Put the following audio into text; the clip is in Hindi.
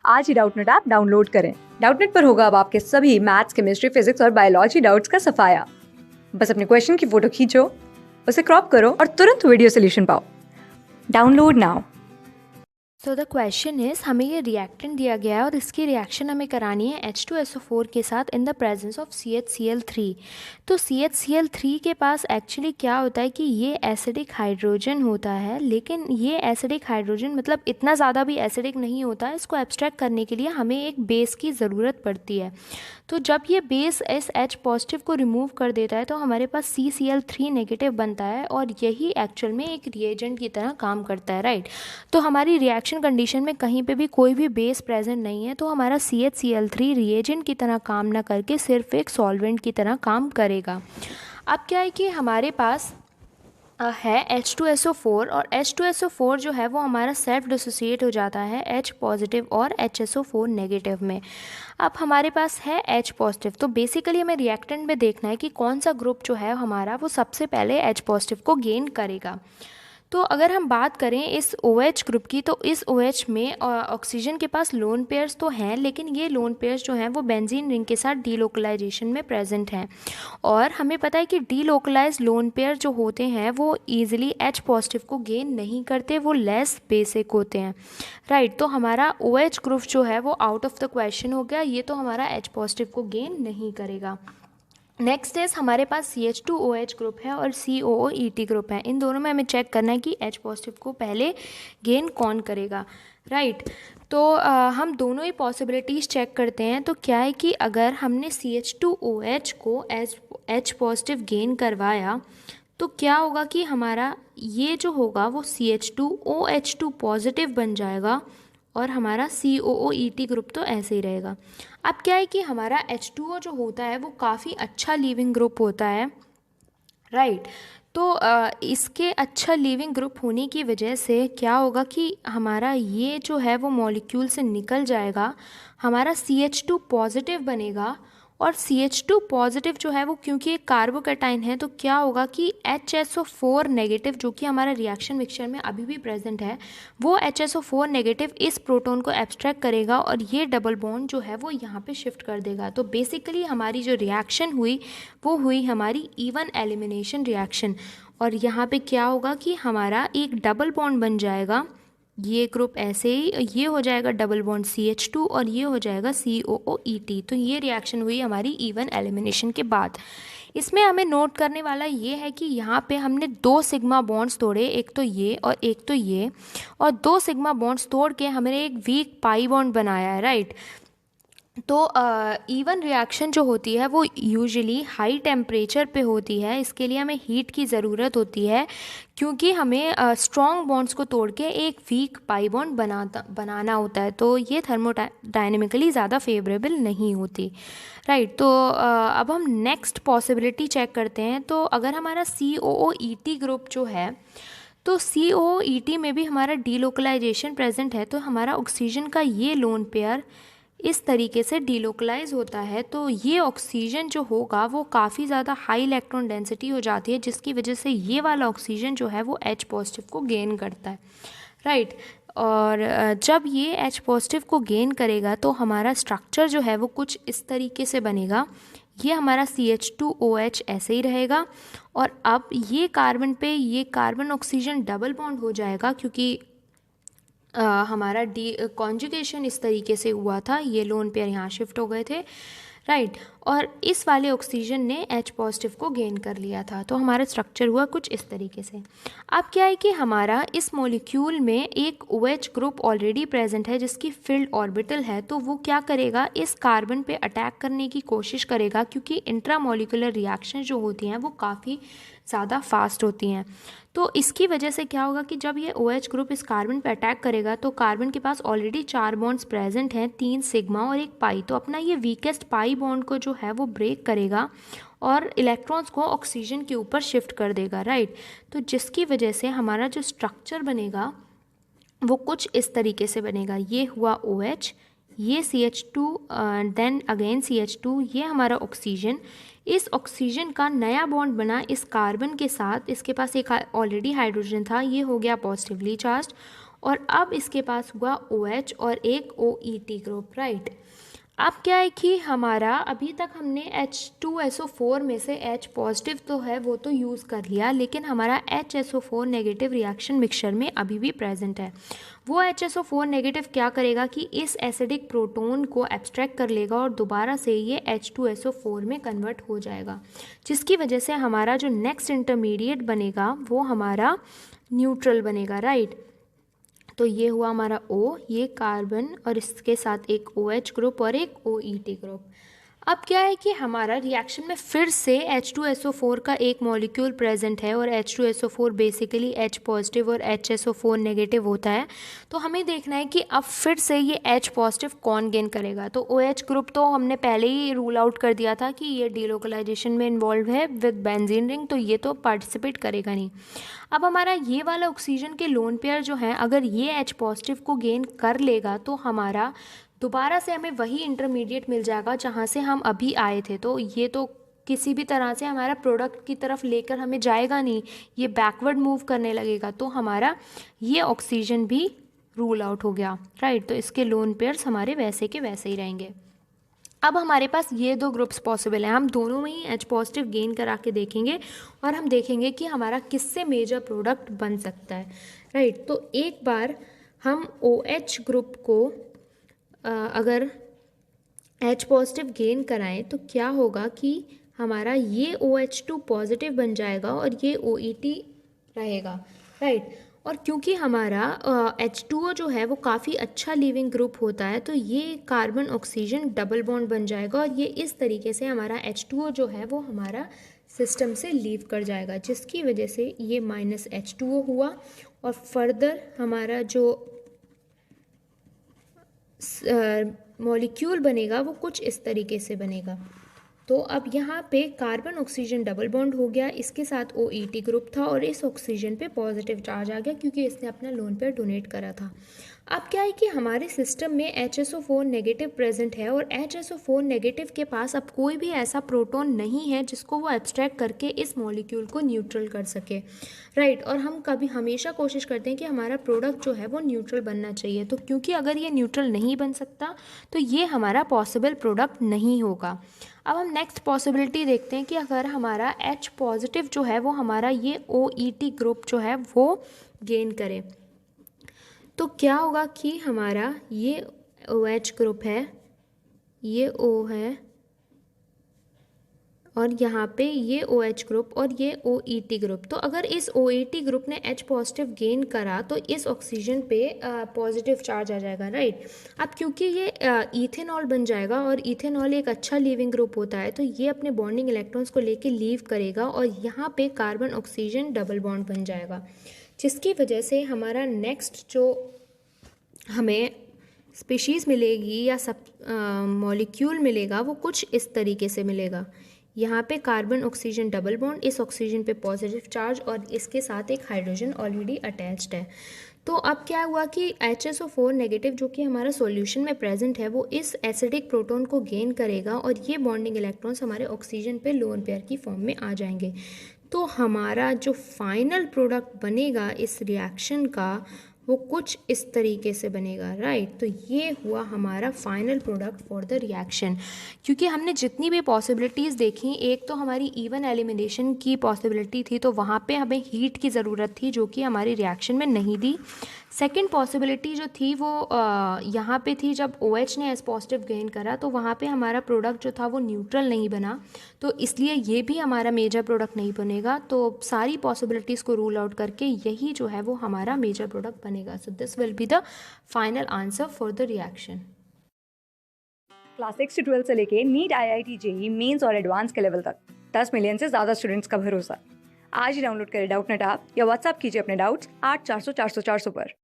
आज ही डाउटनेट ऐप डाउनलोड करें। डाउटनेट पर होगा अब आपके सभी मैथ्स, केमिस्ट्री, फिजिक्स और बायोलॉजी डाउट्स का सफाया। बस अपने क्वेश्चन की फोटो खींचो, उसे क्रॉप करो और तुरंत वीडियो सोल्यूशन पाओ। Download now. So the question is, हमें ये रिएक्टेंट दिया गया है और इसकी रिएक्शन हमें करानी है H2SO4 के साथ in the presence of CHCl3। तो CHCl3 के पास एक्चुअली क्या होता है कि ये एसिडिक हाइड्रोजन होता है, लेकिन ये एसिडिक हाइड्रोजन मतलब इतना ज़्यादा भी एसिडिक नहीं होता है। इसको एब्स्ट्रैक्ट करने के लिए हमें एक बेस की ज़रूरत पड़ती है। तो जब ये बेस इस H पॉजिटिव को रिमूव कर देता है तो हमारे पास CCl3 नेगेटिव बनता है और यही एक्चुअल में एक रिएजेंट की तरह काम करता है, राइट। तो हमारी रिएक्शन कंडीशन में कहीं पे भी कोई भी बेस प्रेजेंट नहीं है, तो हमारा CHCl3 रिएजेंट की तरह काम ना करके सिर्फ एक सॉल्वेंट की तरह काम करेगा। अब क्या है कि हमारे पास है H2SO4 और H2SO4 जो है वो हमारा सेल्फ डिसोसिएट हो जाता है H पॉजिटिव और HSO4 नेगेटिव में। अब हमारे पास है H पॉजिटिव, तो बेसिकली हमें रिएक्टेंट में देखना है कि कौन सा ग्रुप जो है हमारा वो सबसे पहले H पॉजिटिव को गेन करेगा। तो अगर हम बात करें इस OH ग्रुप की, तो इस OH में ऑक्सीजन के पास लोन पेयर्स तो हैं, लेकिन ये लोन पेयर्स जो हैं वो बेंजीन रिंग के साथ डीलोकलाइजेशन में प्रेजेंट हैं। और हमें पता है कि डीलोकलाइज लोन पेयर जो होते हैं वो ईजिली H पॉजिटिव को गेन नहीं करते, वो लेस बेसिक होते हैं, राइट। तो हमारा OH ग्रुप जो है वो आउट ऑफ द क्वेश्चन हो गया, ये तो हमारा H पॉजिटिव को गेन नहीं करेगा। नेक्स्ट इज हमारे पास CH2OH ग्रुप है और COOET ग्रुप है। इन दोनों में हमें चेक करना है कि H पॉजिटिव को पहले गेन कौन करेगा, राइट। तो हम दोनों ही पॉसिबिलिटीज़ चेक करते हैं। तो क्या है कि अगर हमने CH2OH को H पॉजिटिव गेन करवाया तो क्या होगा कि हमारा ये जो होगा वो CH2OH2 पॉजिटिव बन जाएगा और हमारा COOET ग्रुप तो ऐसे ही रहेगा। अब क्या है कि हमारा H2O जो होता है वो काफ़ी अच्छा लीविंग ग्रुप होता है, राइट। तो इसके अच्छा लीविंग ग्रुप होने की वजह से क्या होगा कि हमारा ये जो है वो मॉलिक्यूल से निकल जाएगा, हमारा CH2 पॉजिटिव बनेगा। और CH2 पॉजिटिव जो है वो क्योंकि एक कार्बोकैटाइन है, तो क्या होगा कि HSO4 नेगेटिव जो कि हमारा रिएक्शन मिक्सचर में अभी भी प्रेजेंट है, वो HSO4 नेगेटिव इस प्रोटॉन को एब्स्ट्रैक्ट करेगा और ये डबल बॉन्ड जो है वो यहाँ पे शिफ्ट कर देगा। तो बेसिकली हमारी जो रिएक्शन हुई वो हुई हमारी इवन एलिमिनेशन रिएक्शन। और यहाँ पे क्या होगा कि हमारा एक डबल बॉन्ड बन जाएगा, ये ग्रुप ऐसे ही, ये हो जाएगा डबल बॉन्ड CH2 और ये हो जाएगा COOET। तो ये रिएक्शन हुई हमारी इवन एलिमिनेशन के बाद। इसमें हमें नोट करने वाला ये है कि यहाँ पे हमने 2 सिग्मा बॉन्ड्स तोड़े, एक तो ये और एक तो ये, और 2 सिग्मा बॉन्ड्स तोड़ के हमने एक वीक पाई बॉन्ड बनाया है, राइट। तो इवन रिएक्शन जो होती है वो यूजुअली हाई टेम्परेचर पे होती है, इसके लिए हमें हीट की ज़रूरत होती है क्योंकि हमें स्ट्रॉन्ग बॉन्ड्स को तोड़ के एक वीक पाई बॉन्ड बनाना होता है। तो ये थर्मोडायनेमिकली ज़्यादा फेवरेबल नहीं होती, राइट। तो अब हम नेक्स्ट पॉसिबिलिटी चेक करते हैं। तो अगर हमारा COOET ग्रुप जो है, तो COOET में भी हमारा डीलोकलाइजेशन प्रेजेंट है, तो हमारा ऑक्सीजन का ये लोन पेयर इस तरीके से डीलोकलाइज होता है। तो ये ऑक्सीजन जो होगा वो काफ़ी ज़्यादा हाई इलेक्ट्रॉन डेंसिटी हो जाती है, जिसकी वजह से ये वाला ऑक्सीजन जो है वो H पॉजिटिव को गेन करता है, राइट। और जब ये H पॉजिटिव को गेन करेगा तो हमारा स्ट्रक्चर जो है वो कुछ इस तरीके से बनेगा। ये हमारा CH2OH ऐसे ही रहेगा और अब ये कार्बन पे ये कार्बन ऑक्सीजन डबल बॉन्ड हो जाएगा क्योंकि हमारा कॉन्जुगेशन इस तरीके से हुआ था, ये लोन पेयर यहाँ शिफ्ट हो गए थे, राइट। और इस वाले ऑक्सीजन ने H पॉजिटिव को गेन कर लिया था, तो हमारा स्ट्रक्चर हुआ कुछ इस तरीके से। अब क्या है कि हमारा इस मॉलिक्यूल में एक OH ग्रुप ऑलरेडी प्रेजेंट है जिसकी फील्ड ऑर्बिटल है, तो वो क्या करेगा, इस कार्बन पे अटैक करने की कोशिश करेगा क्योंकि इंट्रामोलिकुलर रिएक्शन जो होती हैं वो काफ़ी ज़्यादा फास्ट होती हैं। तो इसकी वजह से क्या होगा कि जब ये OH ग्रुप इस कार्बन पे अटैक करेगा तो कार्बन के पास ऑलरेडी 4 बॉन्ड्स प्रेजेंट हैं, 3 सिग्मा और 1 पाई, तो अपना ये वीकेस्ट पाई बॉन्ड को जो है वो ब्रेक करेगा और इलेक्ट्रॉन्स को ऑक्सीजन के ऊपर शिफ्ट कर देगा, राइट। तो जिसकी वजह से हमारा जो स्ट्रक्चर बनेगा वो कुछ इस तरीके से बनेगा। ये हुआ OH, ये CH2, देन अगेन CH2, ये हमारा ऑक्सीजन। इस ऑक्सीजन का नया बॉन्ड बना इस कार्बन के साथ, इसके पास एक ऑलरेडी हाइड्रोजन था, ये हो गया पॉजिटिवली चार्ज, और अब इसके पास हुआ OH और एक OET ग्रुप, राइट। अब क्या है कि हमारा अभी तक हमने H2SO4 में से H पॉजिटिव तो है वो तो यूज़ कर लिया, लेकिन हमारा HSO4 नेगेटिव रिएक्शन मिक्सचर में अभी भी प्रेजेंट है। वो HSO4 नेगेटिव क्या करेगा कि इस एसिडिक प्रोटोन को एब्स्ट्रैक्ट कर लेगा और दोबारा से ये H2SO4 में कन्वर्ट हो जाएगा, जिसकी वजह से हमारा जो नेक्स्ट इंटरमीडिएट बनेगा वो हमारा न्यूट्रल बनेगा, राइट। तो ये हुआ हमारा O, ये कार्बन और इसके साथ एक OH ग्रुप और एक OET ग्रुप। अब क्या है कि हमारा रिएक्शन में फिर से H2SO4 का एक मॉलिक्यूल प्रेजेंट है और H2SO4 बेसिकली H पॉजिटिव और HSO4 नेगेटिव होता है। तो हमें देखना है कि अब फिर से ये H पॉजिटिव कौन गेन करेगा। तो OH ग्रुप तो हमने पहले ही रूल आउट कर दिया था कि ये डीलोकलाइजेशन में इन्वॉल्व है विद बेंजीन रिंग, तो ये तो पार्टिसिपेट करेगा नहीं। अब हमारा ये वाला ऑक्सीजन के लोन पेयर जो है, अगर ये H पॉजिटिव को गेन कर लेगा तो हमारा दोबारा से हमें वही इंटरमीडिएट मिल जाएगा जहाँ से हम अभी आए थे। तो ये तो किसी भी तरह से हमारा प्रोडक्ट की तरफ लेकर हमें जाएगा नहीं, ये बैकवर्ड मूव करने लगेगा। तो हमारा ये ऑक्सीजन भी रूल आउट हो गया, राइट। तो इसके लोन पेयर्स हमारे वैसे के वैसे ही रहेंगे। अब हमारे पास ये दो ग्रुप्स पॉसिबल हैं, हम दोनों में ही H पॉजिटिव गेन करा के देखेंगे और हम देखेंगे कि हमारा किससे मेजर प्रोडक्ट बन सकता है, राइट। तो एक बार हम OH ग्रुप को अगर H पॉजिटिव गेन कराएं तो क्या होगा कि हमारा ये OH2 पॉजिटिव बन जाएगा और ये OET रहेगा, राइट। और क्योंकि हमारा H2O जो है वो काफ़ी अच्छा लीविंग ग्रुप होता है, तो ये कार्बन ऑक्सीजन डबल बॉन्ड बन जाएगा और ये इस तरीके से हमारा H2O जो है वो हमारा सिस्टम से लीव कर जाएगा, जिसकी वजह से ये -H2O हुआ। और फर्दर हमारा जो मॉलिक्यूल बनेगा वो कुछ इस तरीके से बनेगा। तो अब यहाँ पे कार्बन ऑक्सीजन डबल बॉन्ड हो गया, इसके साथ OET ग्रुप था और इस ऑक्सीजन पे पॉजिटिव चार्ज आ गया क्योंकि इसने अपना लोन पेयर डोनेट करा था। अब क्या है कि हमारे सिस्टम में HSO4 नेगेटिव प्रेजेंट है और HSO4 नेगेटिव के पास अब कोई भी ऐसा प्रोटॉन नहीं है जिसको वो एब्स्ट्रैक्ट करके इस मॉलिक्यूल को न्यूट्रल कर सके, राइट। और हम कभी हमेशा कोशिश करते हैं कि हमारा प्रोडक्ट जो है वो न्यूट्रल बनना चाहिए। तो क्योंकि अगर ये न्यूट्रल नहीं बन सकता तो ये हमारा पॉसिबल प्रोडक्ट नहीं होगा। अब हम नेक्स्ट पॉसिबिलिटी देखते हैं कि अगर हमारा H पॉजिटिव जो है वो हमारा ये OET ग्रुप जो है वो गेन करे तो क्या होगा कि हमारा ये OH ग्रुप है, ये O है और यहाँ पे ये OH ग्रुप और ये OET ग्रुप। तो अगर इस OET ग्रुप ने H पॉजिटिव गेन करा तो इस ऑक्सीजन पे पॉजिटिव चार्ज आ जाएगा, राइट। अब क्योंकि ये इथेनॉल बन जाएगा और इथेनॉल एक अच्छा लीविंग ग्रुप होता है, तो ये अपने बॉन्डिंग इलेक्ट्रॉन्स को लेके लीव करेगा और यहाँ पे कार्बन ऑक्सीजन डबल बॉन्ड बन जाएगा, जिसकी वजह से हमारा नेक्स्ट जो हमें स्पीशीज़ मिलेगी या सब मॉलिक्यूल मिलेगा वो कुछ इस तरीके से मिलेगा। यहाँ पे कार्बन ऑक्सीजन डबल बॉन्ड, इस ऑक्सीजन पे पॉजिटिव चार्ज और इसके साथ एक हाइड्रोजन ऑलरेडी अटैच्ड है। तो अब क्या हुआ कि HSO4 नेगेटिव जो कि हमारा सॉल्यूशन में प्रेजेंट है वो इस एसिडिक प्रोटॉन को गेन करेगा और ये बॉन्डिंग इलेक्ट्रॉन्स हमारे ऑक्सीजन पे लोन पेयर की फॉर्म में आ जाएंगे। तो हमारा जो फाइनल प्रोडक्ट बनेगा इस रिएक्शन का वो कुछ इस तरीके से बनेगा, राइट। तो ये हुआ हमारा final product for the reaction. क्योंकि हमने जितनी भी पॉसिबिलिटीज़ देखी, एक तो हमारी इवन एलिमिनेशन की पॉसिबिलिटी थी, तो वहाँ पे हमें हीट की ज़रूरत थी जो कि हमारी रिएक्शन में नहीं दी। सेकेंड पॉसिबिलिटी जो थी वो यहाँ पे थी, जब OH ने H पॉजिटिव गेन करा तो वहाँ पे हमारा प्रोडक्ट जो था वो न्यूट्रल नहीं बना, तो इसलिए ये भी हमारा मेजर प्रोडक्ट नहीं बनेगा। तो सारी पॉसिबिलिटीज़ को रूल आउट करके यही जो है वो हमारा मेजर प्रोडक्ट बनेगा। So this will be the final answer for the reaction. Class 6 से 12 से लेके नीट, IIT, JEE मेंस और एडवांस के लेवल तक 10 मिलियन से ज़्यादा स्टूडेंट्स का भरोसा। आज ही डाउनलोड करें डाउटनेट ऐप या व्हाट्सएप कीजिए अपने डाउट्स 8400 400 400 पर।